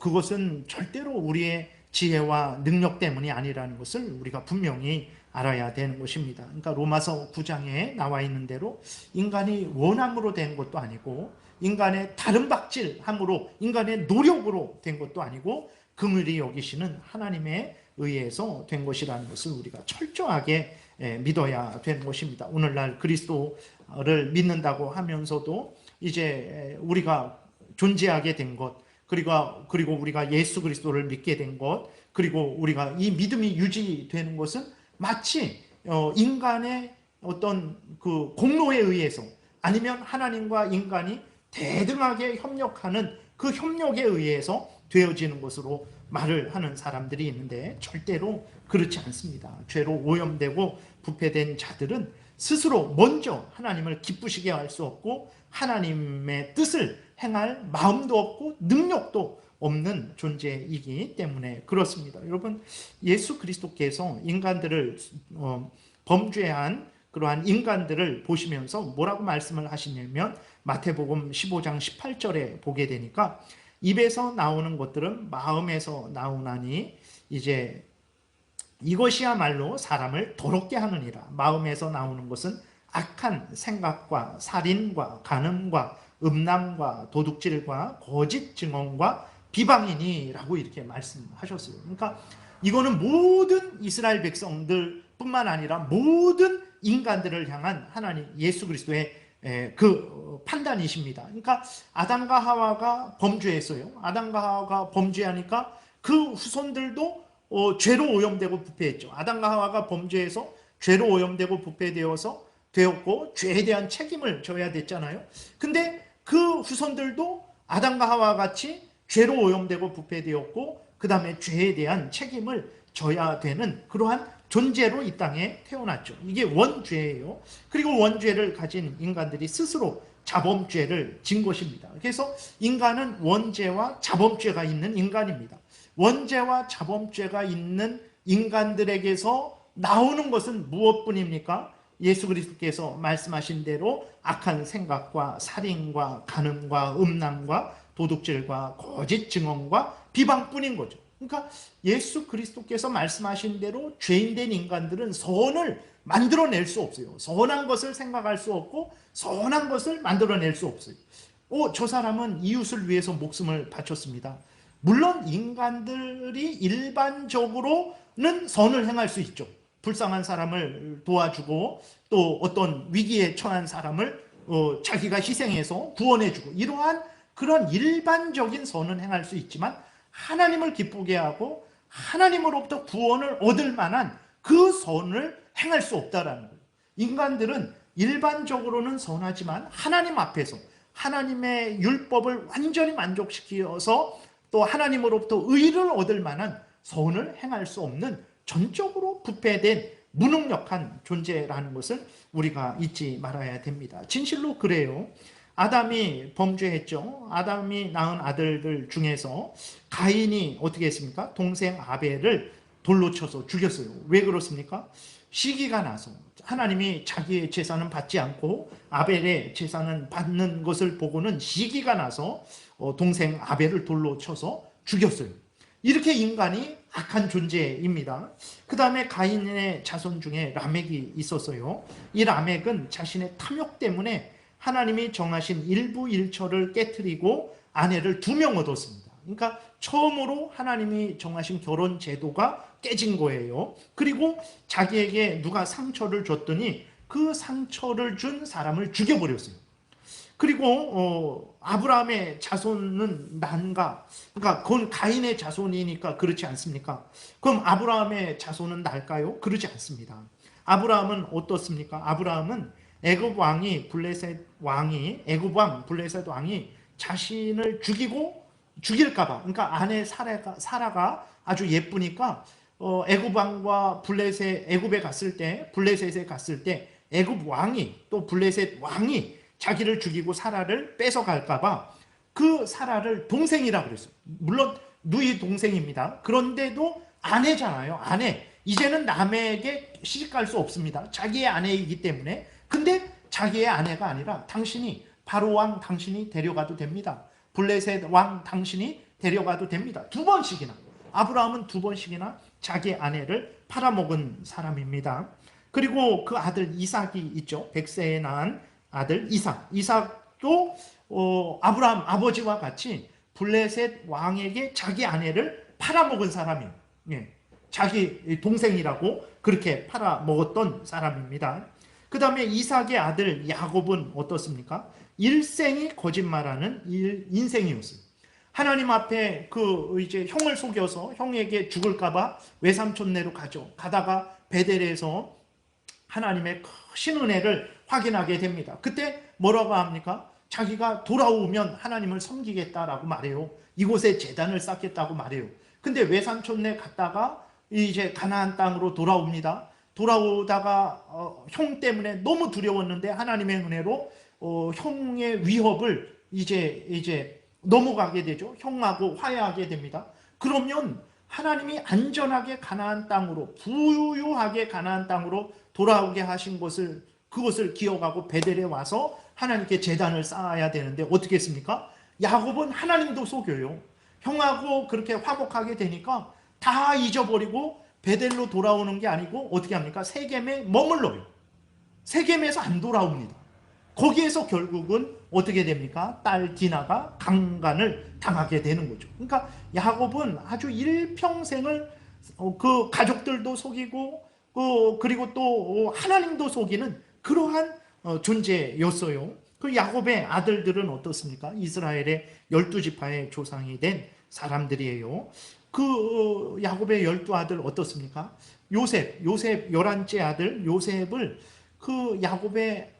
그것은 절대로 우리의 지혜와 능력 때문이 아니라는 것을 우리가 분명히 알아야 되는 것입니다. 그러니까 로마서 9장에 나와 있는 대로 인간이 원함으로 된 것도 아니고 인간의 다른 박질함으로 인간의 노력으로 된 것도 아니고 긍휼히 여기시는 하나님의 의해서 된 것이라는 것을 우리가 철저하게 믿어야 되는 것입니다. 오늘날 그리스도를 믿는다고 하면서도 이제 우리가 존재하게 된 것, 그리고 우리가 예수 그리스도를 믿게 된 것, 그리고 우리가 이 믿음이 유지되는 것은 마치 인간의 어떤 그 공로에 의해서 아니면 하나님과 인간이 대등하게 협력하는 그 협력에 의해서 되어지는 것으로 말을 하는 사람들이 있는데 절대로 그렇지 않습니다. 죄로 오염되고 부패된 자들은 스스로 먼저 하나님을 기쁘시게 할 수 없고 하나님의 뜻을 행할 마음도 없고 능력도 없는 존재이기 때문에 그렇습니다. 여러분, 예수 그리스도께서 인간들을 범죄한 그러한 인간들을 보시면서 뭐라고 말씀을 하시냐면 마태복음 15장 18절에 보게 되니까 입에서 나오는 것들은 마음에서 나오나니 이제 이것이야말로 사람을 더럽게 하느니라. 마음에서 나오는 것은 악한 생각과 살인과 간음과 음란과 도둑질과 거짓 증언과 비방이니라고 이렇게 말씀하셨어요. 그러니까 이거는 모든 이스라엘 백성들뿐만 아니라 모든 인간들을 향한 하나님 예수 그리스도의 그 판단이십니다. 그러니까 아담과 하와가 범죄했어요. 아담과 하와가 범죄하니까 그 후손들도 죄로 오염되고 부패했죠. 아담과 하와가 범죄해서 죄로 오염되고 부패되었고 죄에 대한 책임을 져야 됐잖아요. 근데 그 후손들도 아담과 하와와 같이 죄로 오염되고 부패되었고 그 다음에 죄에 대한 책임을 져야 되는 그러한 존재로 이 땅에 태어났죠. 이게 원죄예요. 그리고 원죄를 가진 인간들이 스스로 자범죄를 진 것입니다. 그래서 인간은 원죄와 자범죄가 있는 인간입니다. 원죄와 자범죄가 있는 인간들에게서 나오는 것은 무엇뿐입니까? 예수 그리스도께서 말씀하신 대로 악한 생각과 살인과 간음과 음란과 도둑질과 거짓 증언과 비방뿐인 거죠. 그러니까 예수 그리스도께서 말씀하신 대로 죄인된 인간들은 선을 만들어낼 수 없어요. 선한 것을 생각할 수 없고 선한 것을 만들어낼 수 없어요. 저 사람은 이웃을 위해서 목숨을 바쳤습니다. 물론 인간들이 일반적으로는 선을 행할 수 있죠. 불쌍한 사람을 도와주고 또 어떤 위기에 처한 사람을 자기가 희생해서 구원해주고 이러한 그런 일반적인 선은 행할 수 있지만 하나님을 기쁘게 하고 하나님으로부터 구원을 얻을 만한 그 선을 행할 수 없다라는 거예요. 인간들은 일반적으로는 선하지만 하나님 앞에서 하나님의 율법을 완전히 만족시켜서 또 하나님으로부터 의를 얻을 만한 선을 행할 수 없는 전적으로 부패된 무능력한 존재라는 것을 우리가 잊지 말아야 됩니다. 진실로 그래요. 아담이 범죄했죠. 아담이 낳은 아들들 중에서 가인이 어떻게 했습니까? 동생 아벨을 돌로 쳐서 죽였어요. 왜 그렇습니까? 시기가 나서 하나님이 자기의 제사는 받지 않고 아벨의 제사는 받는 것을 보고는 시기가 나서 동생 아벨을 돌로 쳐서 죽였어요. 이렇게 인간이 악한 존재입니다. 그 다음에 가인의 자손 중에 라멕이 있었어요. 이 라멕은 자신의 탐욕 때문에 하나님이 정하신 일부 일처를 깨트리고 아내를 2명 얻었습니다. 그러니까 처음으로 하나님이 정하신 결혼 제도가 깨진 거예요. 그리고 자기에게 누가 상처를 줬더니 그 상처를 준 사람을 죽여버렸어요. 그리고 아브라함의 자손은 난가? 그러니까 그건 가인의 자손이니까 그렇지 않습니까? 그럼 아브라함의 자손은 날까요? 그렇지 않습니다. 아브라함은 어떻습니까? 아브라함은 애굽 왕이 애굽 왕 블레셋 왕이 자신을 죽일까봐, 그러니까 아내 사라가 아주 예쁘니까 애굽 왕과 애굽에 갔을 때, 블레셋에 갔을 때 애굽 왕이 또 블레셋 왕이 자기를 죽이고 사라를 뺏어갈까봐 그 사라를 동생이라고 그랬어요. 물론 누이 동생입니다. 그런데도 아내잖아요. 아내. 이제는 남에게 시집갈 수 없습니다. 자기의 아내이기 때문에. 근데 자기의 아내가 아니라 바로 왕 당신이 데려가도 됩니다. 블레셋 왕 당신이 데려가도 됩니다. 2번씩이나. 아브라함은 2번씩이나 자기 아내를 팔아먹은 사람입니다. 그리고 그 아들 이삭이 있죠. 100세에 낳은 아들 이삭도 아브라함 아버지와 같이 블레셋 왕에게 자기 아내를 팔아먹은 사람이에요. 예, 자기 동생이라고 그렇게 팔아먹었던 사람입니다. 그 다음에 이삭의 아들 야곱은 어떻습니까? 일생이 거짓말하는 인생이었어요. 하나님 앞에 이제 형을 속여서 형에게 죽을까봐 외삼촌네로 가죠. 가다가 베델에서 하나님의 크신 은혜를 확인하게 됩니다. 그때 뭐라고 합니까? 자기가 돌아오면 하나님을 섬기겠다라고 말해요. 이곳에 제단을 쌓겠다고 말해요. 근데 외삼촌네 갔다가 이제 가나안 땅으로 돌아옵니다. 돌아오다가 형 때문에 너무 두려웠는데 하나님의 은혜로 형의 위협을 이제 넘어가게 되죠. 형하고 화해하게 됩니다. 그러면 하나님이 안전하게 가나안 땅으로, 부유하게 가나안 땅으로 돌아오게 하신 그것을 기억하고 베델에 와서 하나님께 제단을 쌓아야 되는데 어떻게 했습니까? 야곱은 하나님도 속여요. 형하고 그렇게 화목하게 되니까 다 잊어버리고 베델로 돌아오는 게 아니고 어떻게 합니까? 세겜에 머물러요. 세겜에서 안 돌아옵니다. 거기에서 결국은 어떻게 됩니까? 딸 디나가 강간을 당하게 되는 거죠. 그러니까 야곱은 아주 일평생을 그 가족들도 속이고 그리고 또 하나님도 속이는 그러한 존재였어요. 그 야곱의 아들들은 어떻습니까? 이스라엘의 12지파의 조상이 된 사람들이에요. 그 야곱의 12아들 어떻습니까? 요셉 11째 아들 요셉을 그 요셉의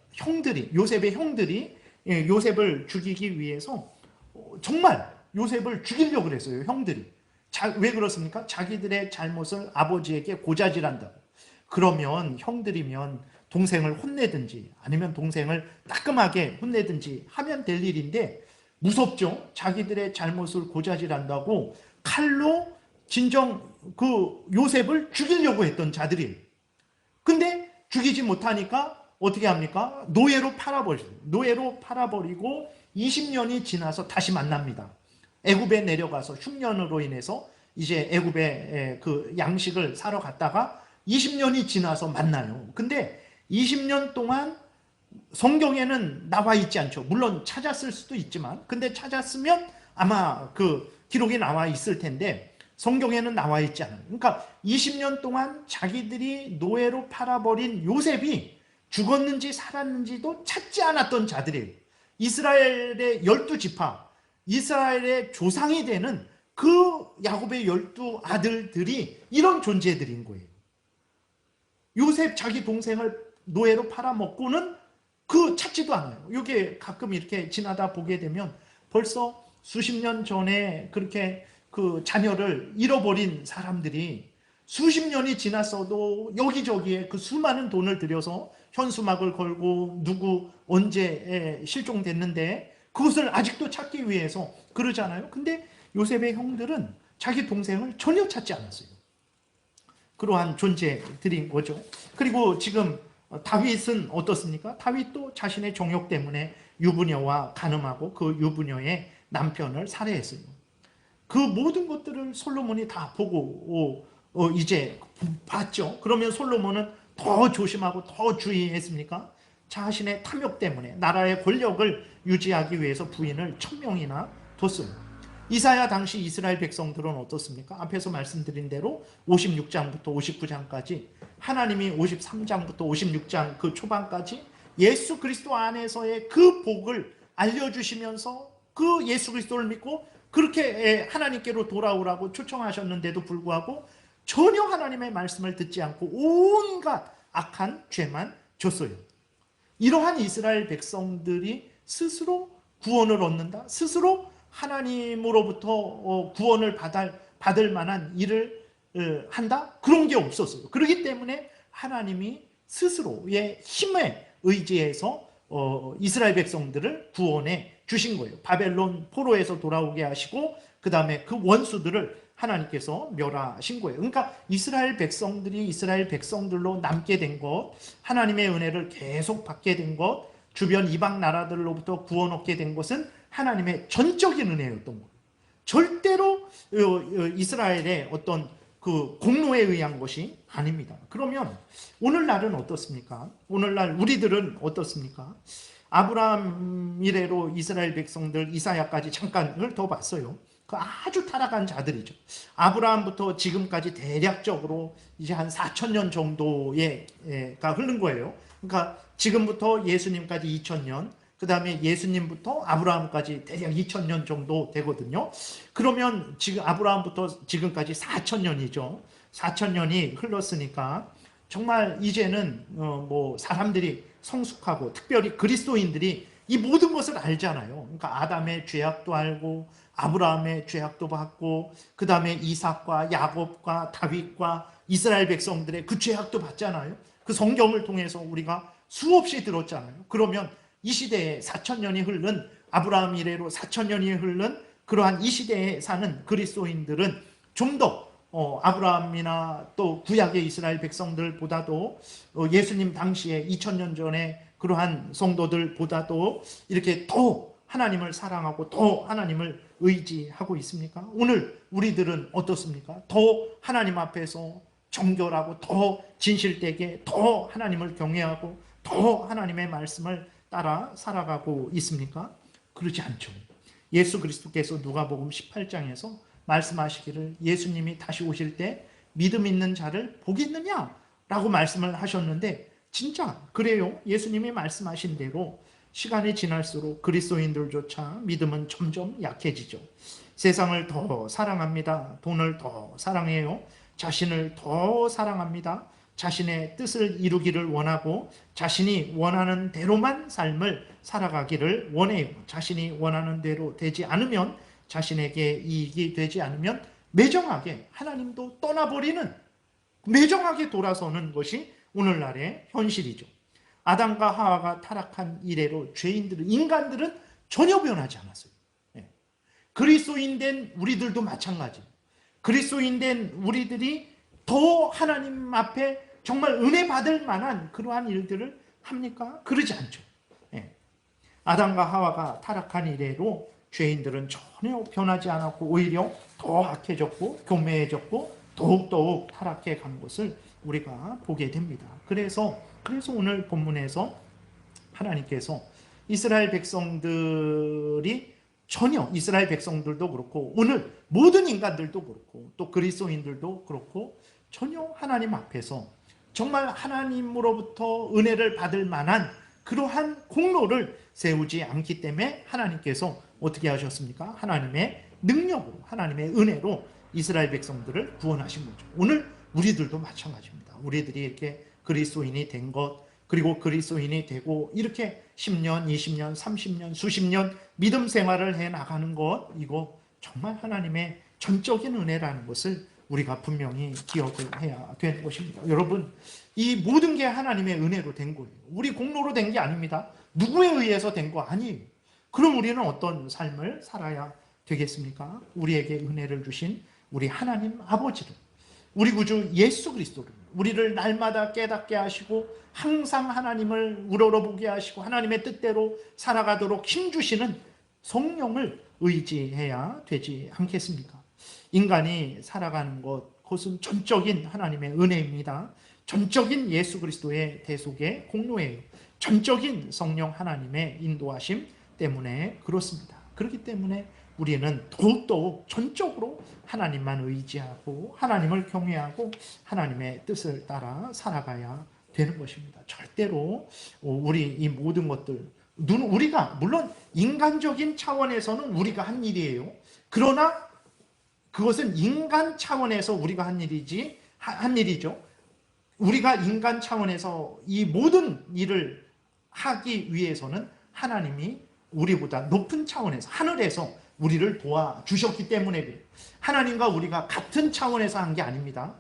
형들이 요셉을 죽이기 위해서 정말 요셉을 죽이려고 그랬어요. 형들이. 왜 그렇습니까? 자기들의 잘못을 아버지에게 고자질한다고. 그러면 형들이면 동생을 혼내든지 아니면 동생을 따끔하게 혼내든지 하면 될 일인데 무섭죠? 자기들의 잘못을 고자질한다고 칼로 진정 그 요셉을 죽이려고 했던 자들이에요. 근데 죽이지 못하니까 어떻게 합니까? 노예로 팔아버리고 20년이 지나서 다시 만납니다. 애굽에 내려가서 흉년으로 인해서 이제 애굽에 그 양식을 사러 갔다가 20년이 지나서 만나요. 근데 20년 동안 성경에는 나와 있지 않죠. 물론 찾았을 수도 있지만, 근데 찾았으면 아마 그 기록이 나와 있을 텐데 성경에는 나와 있지 않아요. 그러니까 20년 동안 자기들이 노예로 팔아버린 요셉이 죽었는지 살았는지도 찾지 않았던 자들이에요. 이스라엘의 12지파, 이스라엘의 조상이 되는 그 야곱의 12아들들이 이런 존재들인 거예요. 요셉 자기 동생을 노예로 팔아먹고는 찾지도 않아요. 이게 가끔 이렇게 지나다 보게 되면 벌써 수십 년 전에 그렇게 그 자녀를 잃어버린 사람들이 수십 년이 지났어도 여기저기에 그 수많은 돈을 들여서 현수막을 걸고 누구 언제 실종됐는데 그것을 아직도 찾기 위해서 그러잖아요. 근데 요셉의 형들은 자기 동생을 전혀 찾지 않았어요. 그러한 존재들인 거죠. 그리고 지금 다윗은 어떻습니까? 다윗도 자신의 정욕 때문에 유부녀와 간음하고 그 유부녀의 남편을 살해했어요. 그 모든 것들을 솔로몬이 다 보고 이제 봤죠. 그러면 솔로몬은 더 조심하고 더 주의했습니까? 자신의 탐욕 때문에 나라의 권력을 유지하기 위해서 부인을 1000명이나 뒀어요. 이사야 당시 이스라엘 백성들은 어떻습니까? 앞에서 말씀드린 대로 56장부터 59장까지 하나님이 53장부터 56장 그 초반까지 예수 그리스도 안에서의 그 복을 알려주시면서 그 예수 그리스도를 믿고 그렇게 하나님께로 돌아오라고 초청하셨는데도 불구하고 전혀 하나님의 말씀을 듣지 않고 온갖 악한 죄만 줬어요. 이러한 이스라엘 백성들이 스스로 구원을 얻는다, 스스로 하나님으로부터 구원을 받을 만한 일을 한다? 그런 게 없었어요. 그렇기 때문에 하나님이 스스로의 힘에 의지해서 이스라엘 백성들을 구원해 주신 거예요. 바벨론 포로에서 돌아오게 하시고 그 다음에 그 원수들을 하나님께서 멸하신 거예요. 그러니까 이스라엘 백성들이 이스라엘 백성들로 남게 된 것, 하나님의 은혜를 계속 받게 된 것, 주변 이방 나라들로부터 구원 얻게 된 것은 하나님의 전적인 은혜였던 거예요. 절대로 이스라엘의 어떤 그 공로에 의한 것이 아닙니다. 그러면 오늘날은 어떻습니까? 오늘날 우리들은 어떻습니까? 아브라함 이래로 이스라엘 백성들 이사야까지 잠깐을 더 봤어요. 그 아주 타락한 자들이죠. 아브라함부터 지금까지 대략적으로 이제 한 4,000년 정도가 흐른 거예요. 그러니까 지금부터 예수님까지 2,000년, 그 다음에 예수님부터 아브라함까지 대략 2,000년 정도 되거든요. 그러면 지금 아브라함부터 지금까지 4,000년이죠. 4,000년이 흘렀으니까 정말 이제는 뭐 사람들이 성숙하고 특별히 그리스도인들이 이 모든 것을 알잖아요. 그러니까 아담의 죄악도 알고 아브라함의 죄악도 받고 그 다음에 이삭과 야곱과 다윗과 이스라엘 백성들의 그 죄악도 받잖아요. 그 성경을 통해서 우리가 수없이 들었잖아요. 그러면 이 시대에 4,000년이 흐른 아브라함 이래로 4,000년이 흐른 그러한 이 시대에 사는 그리스도인들은 좀 더 아브라함이나 또 구약의 이스라엘 백성들보다도 예수님 당시에 2,000년 전에 그러한 성도들보다도 이렇게 더 하나님을 사랑하고 더 하나님을 의지하고 있습니까? 오늘 우리들은 어떻습니까? 더 하나님 앞에서 정결하고 더 진실되게 더 하나님을 경외하고 더 하나님의 말씀을 따라 살아가고 있습니까? 그러지 않죠. 예수 그리스도께서 누가복음 18장에서 말씀하시기를 예수님이 다시 오실 때 믿음 있는 자를 보겠느냐? 라고 말씀을 하셨는데 진짜 그래요. 예수님이 말씀하신 대로 시간이 지날수록 그리스도인들조차 믿음은 점점 약해지죠. 세상을 더 사랑합니다. 돈을 더 사랑해요. 자신을 더 사랑합니다. 자신의 뜻을 이루기를 원하고 자신이 원하는 대로만 삶을 살아가기를 원해요. 자신이 원하는 대로 되지 않으면 자신에게 이익이 되지 않으면 매정하게 하나님도 떠나버리는 매정하게 돌아서는 것이 오늘날의 현실이죠. 아담과 하와가 타락한 이래로 죄인들은 인간들은 전혀 변하지 않았어요. 그리스도인 된 우리들도 마찬가지. 그리스도인 된 우리들이 더 하나님 앞에 정말 은혜 받을 만한 그러한 일들을 합니까? 그러지 않죠. 아담과 하와가 타락한 이래로 죄인들은 전혀 변하지 않았고 오히려 더 악해졌고 교매해졌고 더욱더욱 타락해 간 것을 우리가 보게 됩니다. 그래서 오늘 본문에서 하나님께서 이스라엘 백성들이 전혀 이스라엘 백성들도 그렇고 오늘 모든 인간들도 그렇고 또 그리스도인들도 그렇고 전혀 하나님 앞에서 정말 하나님으로부터 은혜를 받을 만한 그러한 공로를 세우지 않기 때문에 하나님께서 어떻게 하셨습니까? 하나님의 능력으로 하나님의 은혜로 이스라엘 백성들을 구원하신 거죠. 오늘 우리들도 마찬가지입니다. 우리들이 이렇게 그리스도인이 된 것 그리고 그리스도인이 되고 이렇게 10년, 20년, 30년, 수십 년 믿음 생활을 해나가는 것 이거 정말 하나님의 전적인 은혜라는 것을 우리가 분명히 기억을 해야 되는 것입니다. 여러분 이 모든 게 하나님의 은혜로 된 거예요. 우리 공로로 된 게 아닙니다. 누구에 의해서 된 거 아니에요. 그럼 우리는 어떤 삶을 살아야 되겠습니까? 우리에게 은혜를 주신 우리 하나님 아버지를 우리 구주 예수 그리스도를 우리를 날마다 깨닫게 하시고 항상 하나님을 우러러보게 하시고 하나님의 뜻대로 살아가도록 힘주시는 성령을 의지해야 되지 않겠습니까? 인간이 살아가는 것 그것은 전적인 하나님의 은혜입니다. 전적인 예수 그리스도의 대속의 공로예요. 전적인 성령 하나님의 인도하심 때문에 그렇습니다. 그렇기 때문에 우리는 더욱더욱 전적으로 하나님만 의지하고 하나님을 경외하고 하나님의 뜻을 따라 살아가야 되는 것입니다. 절대로 우리 이 모든 것들, 우리가 물론 인간적인 차원에서는 우리가 한 일이에요. 그러나 그것은 인간 차원에서 우리가 한 일이죠. 우리가 인간 차원에서 이 모든 일을 하기 위해서는 하나님이 우리보다 높은 차원에서, 하늘에서 우리를 도와주셨기 때문에 그래요. 하나님과 우리가 같은 차원에서 한 게 아닙니다.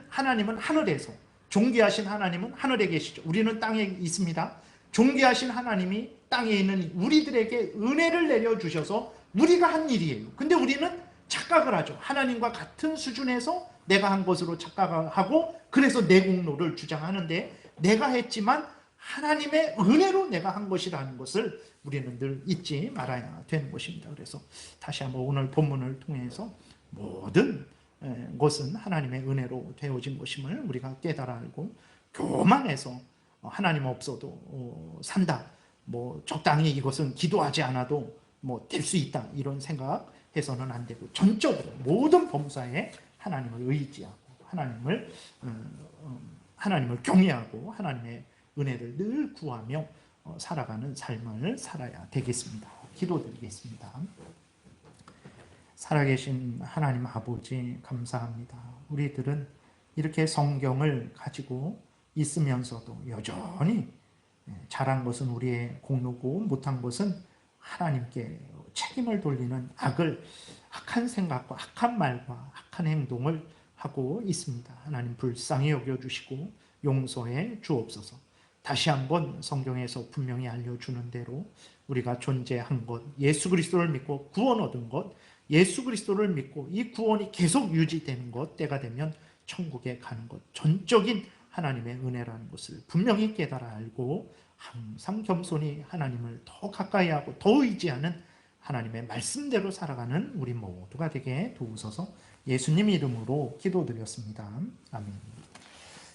하나님은 하늘에서, 존귀하신 하나님은 하늘에 계시죠. 우리는 땅에 있습니다. 존귀하신 하나님이 땅에 있는 우리들에게 은혜를 내려주셔서 우리가 한 일이에요. 근데 우리는 착각을 하죠. 하나님과 같은 수준에서 내가 한 것으로 착각하고 그래서 내 공로를 주장하는데, 내가 했지만 하나님의 은혜로 내가 한 것이라는 것을 우리는 늘 잊지 말아야 되는 것입니다. 그래서 다시 한번 오늘 본문을 통해서 모든 것은 하나님의 은혜로 되어진 것임을 우리가 깨달아 알고, 교만해서 하나님 없어도 산다, 적당히 이것은 기도하지 않아도 될 수 있다, 이런 생각해서는 안 되고, 전적으로 모든 범사에 하나님을 의지하고 하나님을 경외하고 하나님의 은혜를 늘 구하며 살아가는 삶을 살아야 되겠습니다. 기도드리겠습니다. 살아계신 하나님 아버지, 감사합니다. 우리들은 이렇게 성경을 가지고 있으면서도 여전히 잘한 것은 우리의 공로고 못한 것은 하나님께 책임을 돌리는 악한 생각과 악한 말과 악한 행동을 하고 있습니다. 하나님 불쌍히 여겨주시고 용서해 주옵소서. 다시 한번 성경에서 분명히 알려주는 대로 우리가 존재한 것, 예수 그리스도를 믿고 구원 얻은 것, 예수 그리스도를 믿고 이 구원이 계속 유지되는 것, 때가 되면 천국에 가는 것, 전적인 하나님의 은혜라는 것을 분명히 깨달아 알고 항상 겸손히 하나님을 더 가까이 하고 더 의지하는 하나님의 말씀대로 살아가는 우리 모두가 되게 도우소서. 예수님 이름으로 기도드렸습니다. 아멘.